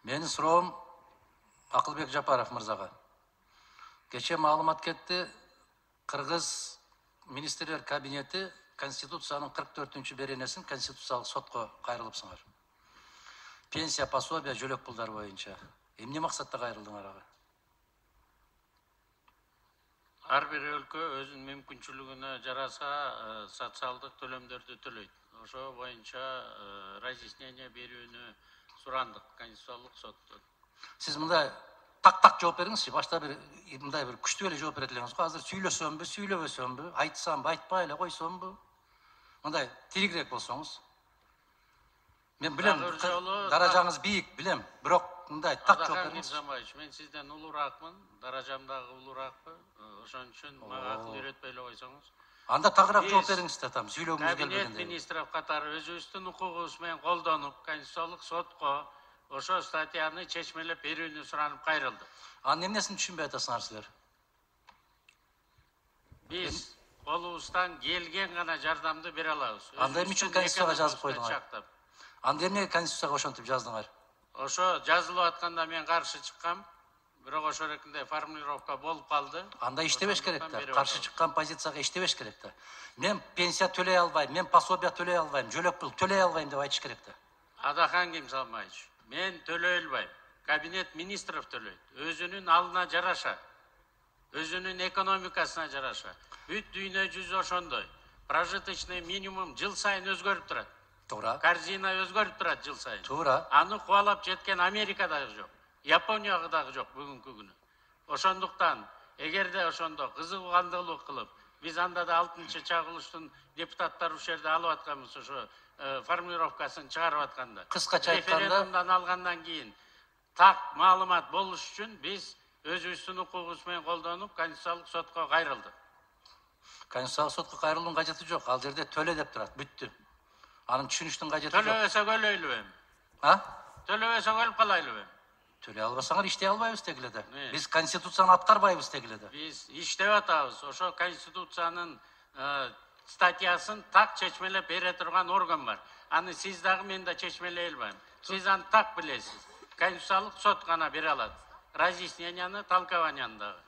Менин суроом Акылбек Жапаров мырзага. Кече маалымат кетти, Кыргыз министрлер кабинети Конституциянын 44-беренесин Конституциялык сотко кайрылыпсыңар. Пенсия, пособия, жөлөк пулдар боюнча. Эмне максатта кайрылдыңар ага? Ар бир өлкө өзүнүн мүмкүнчүлүгүнө жараса социалдык төлөмдөрдү төлөйт. Ошо боюнча разъяснение берүүнү сурандык Конституциялык соттон. Сиз мындай так жооп бериңизчи. Башта мындай бир күчтүү эле жооп берет элеңиз го. Азыр сүйлөсөмбү, сүйлөбөсөмбү, айтсамбы, айтпай эле койсомбу? Мындай тиригирээк болсоңуз. Мен билем, даражаңыз бийик, билем. Бирок мындай так жооп бериңиз. Мен сизден улураакмын, даражам дагы улураакпы. Ошон үчүн мага акыл үйрөтпөй эле койсоңуз. Анда тагыраак жооп бериңиз да, там сүйлөгүңүз келбегенде. Кабинет министров катары өзүбүздүн укугубуз менен колдонуп, Конституциялык сотко ошо статьяны чечмелеп берүүнү суранып кайрылды. Анын эмнесин түшүнбөй атасыңар силер? Биз колубуздан келген гана жардамды бере алабыз. Анда эмне үчүн Конституцияга жазып койдуңар? Анда эмне Конституцияга ошентип жаздыңар? Ошо жазылып атканда мен каршы чыккам. Бирок ошо эркинде формулировка болуп калды. Анда иштебеш керек да. Каршы чыккан позицияга иштебеш керек да. Мен пенсия төлөй албайм, мен пособия төлөй албайм, жөлөк пул төлөй албайм деп айтыш керек да. Адахан Кемсалмаевич, мен төлөй албайм. Кабинет министров төлөйт. Өзүнүн алына жараша, өзүнүн экономикасына жараша. Бүт дүйнө жүзү ошондой. Прожиточный минимум жыл сайын өзгөрүп турат. Туура. Корзина өзгөрүп турат жыл сайын. Туура. Аны кубалап жеткен Америка дагы жок. Япония дагы жок бүгүнкү күнү. Ошондуктан эгерде ошондо кызыгандуулук кылып, биз анда да 6-чагылыштын депутаттары ушул жерде алып атканбыз, ошо формулировкасын чыгарып атканда. Кыскача айтканда, референдумдан алгандан кийин так маалымат болуш үчүн биз өзүбүздүн укугубуз менен колдонуп, Конституциялык сотко кайрылдык. Конституциялык сотко кайрылуунун кажети жок. Ал жерде төлө деп турат, бүттү. Анын түшүнүштүн кажети жок. Төлөбөсөк өлөйлүбү эми? Төлөбөсөк өлүп калайлыбы? Төлөй албасаңар иштей албайбыз дегиле да. Биз Конституцияны аткарбайбыз дегиле да. Биз иштеп атабыз. Ошо Конституциянын статьясын так чечмелеп бере турган орган бар. Аны сиз дагы мен да чечмелей албайм. Сиз аны так билесиз. Конституциялык сот гана бере алат. Разъясненияны, толкованияны дагы.